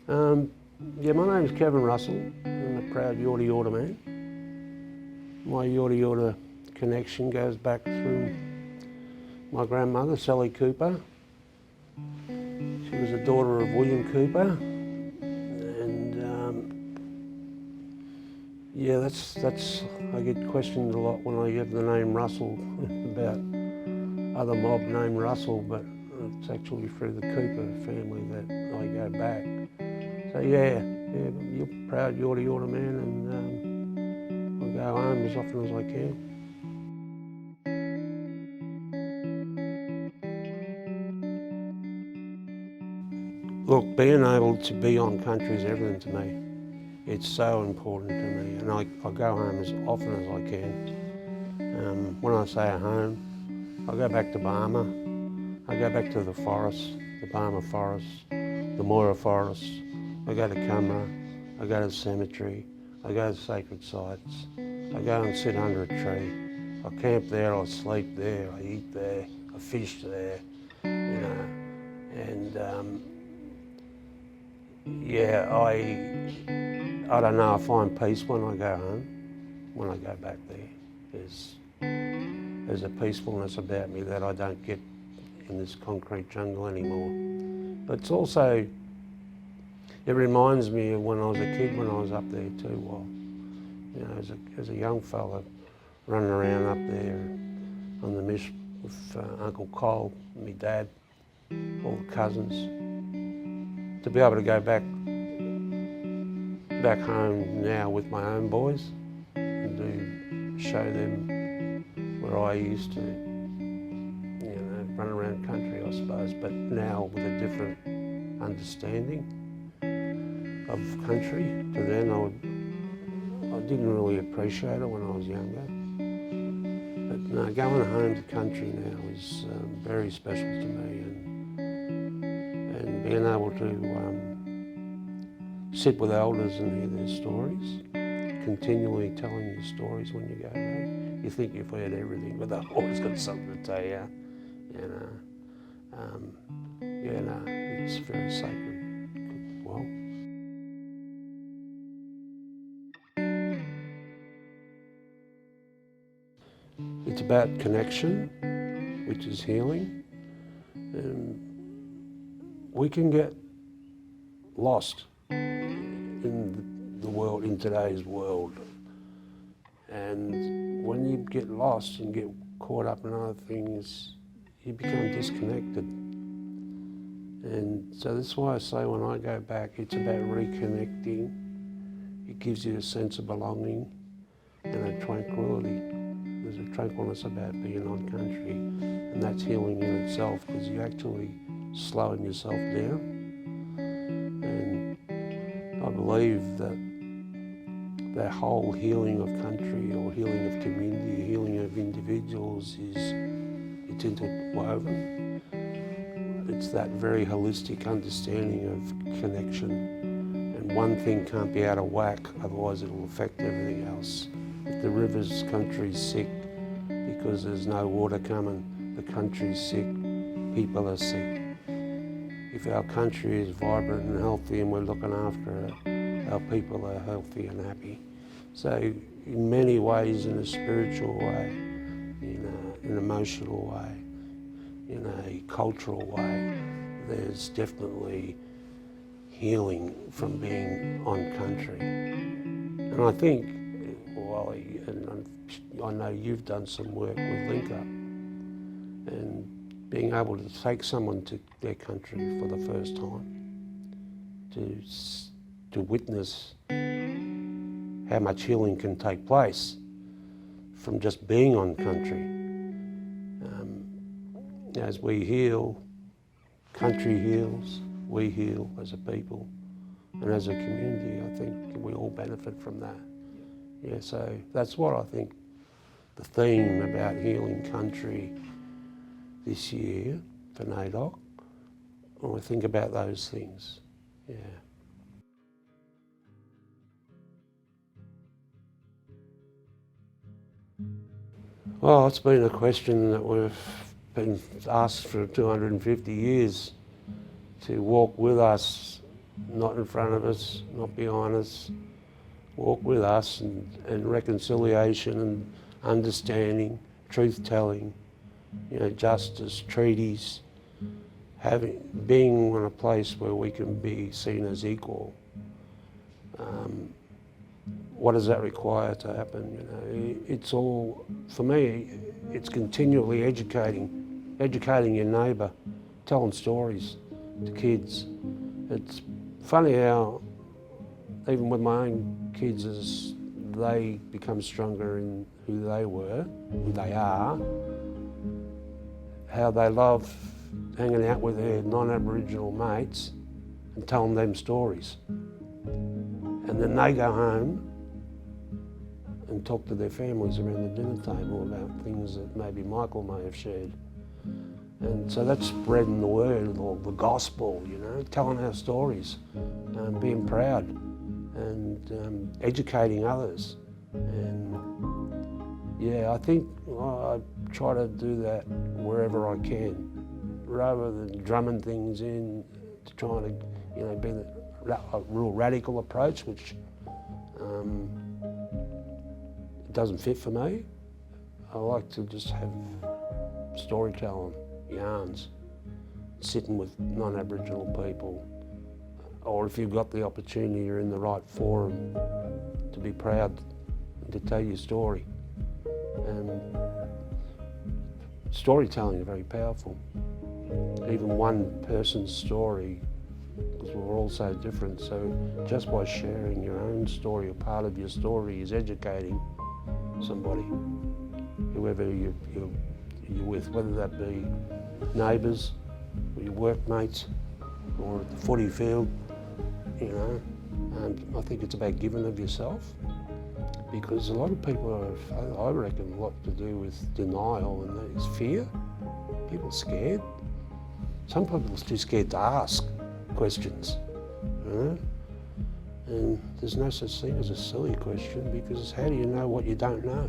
Yeah, my name's Kevin Russell. I'm a proud Yorta Yorta man. My Yorta Yorta connection goes back through my grandmother, Sally Cooper. She was a daughter of William Cooper, and yeah, that's. I get questioned a lot when I get the name Russell about other mob named Russell, but it's actually through the Cooper family that I go back. So yeah, you're a proud Yorta Yorta man, and I go home as often as I can. Look, being able to be on country is everything to me. It's so important to me, and I go home as often as I can. When I say at home, I go back to Barmer. I go back to the forest, the Barmer forest, the Moira forest. I go to Cumra. I go to the cemetery. I go to sacred sites. I go and sit under a tree. I camp there. I sleep there. I eat there. I fish there. You know, and yeah, I don't know, I find peace when I go home, when I go back there. There's a peacefulness about me that I don't get in this concrete jungle anymore. But it's also, it reminds me of when I was a kid, when I was up there too. Well, you know, as a young fella running around up there on the mish with Uncle Cole, my dad, all the cousins. To be able to go back home now with my own boys and show them where I used to, you know, run around country, I suppose, but now with a different understanding of country. To then I didn't really appreciate it when I was younger. But no, going home to country now is very special to me, and being able to sit with elders and hear their stories, continually telling you stories when you go back. You think you've heard everything, but they've always got something to tell you. You know, yeah, no, it's very sacred. Well, it's about connection, which is healing, and we can get lost in the world, in today's world. And when you get lost and get caught up in other things, you become disconnected. And so that's why I say when I go back, it's about reconnecting. It gives you a sense of belonging and a tranquility. There's a tranquilness about being on country, and that's healing in itself, because you're actually slowing yourself down. I believe that the whole healing of country, or healing of community, healing of individuals it's interwoven. It's that very holistic understanding of connection, and one thing can't be out of whack, otherwise it'll affect everything else. If the river's country's sick because there's no water coming, the country's sick, people are sick. If our country is vibrant and healthy and we're looking after it, our people are healthy and happy. So in many ways, in a spiritual way, in an emotional way, in a cultural way, there's definitely healing from being on country. And I think, Wally, and I know you've done some work with Link Up, and being able to take someone to their country for the first time, to witness how much healing can take place from just being on country. As we heal, country heals, we heal as a people, and as a community, I think we all benefit from that. Yeah, so that's what I think the theme about healing country this year for NAIDOC, when I think about those things, yeah. Well, it's been a question that we've been asked for 250 years, to walk with us not in front of us, not behind us, walk with us, and reconciliation and understanding, truth-telling, justice, treaties, being in a place where we can be seen as equal. What does that require to happen? It's all, for me, it's continually educating your neighbour, telling stories to kids. It's funny how, even with my own kids, as they become stronger in who they were, who they are, how they love hanging out with their non-Aboriginal mates and telling them stories. And then they go home and talk to their families around the dinner table about things that maybe Michael may have shared. And so that's spreading the word, or the gospel, telling our stories, being proud and educating others. And yeah, I think I try to do that wherever I can, rather than drumming things in to try to, be a real radical approach, which doesn't fit for me. I like to just have storytelling, yarns, sitting with non-Aboriginal people, or if you've got the opportunity, you're in the right forum to be proud and to tell your story. And storytelling is very powerful. Even one person's story, because we're all so different, so just by sharing your own story or part of your story is educating somebody, whoever you're with, whether that be neighbours or your workmates or at the footy field, I think it's about giving of yourself, because a lot of people have, I reckon, a lot to do with denial, and there's fear. People are scared. Some people are too scared to ask questions, and there's no such thing as a silly question, because how do you know what you don't know?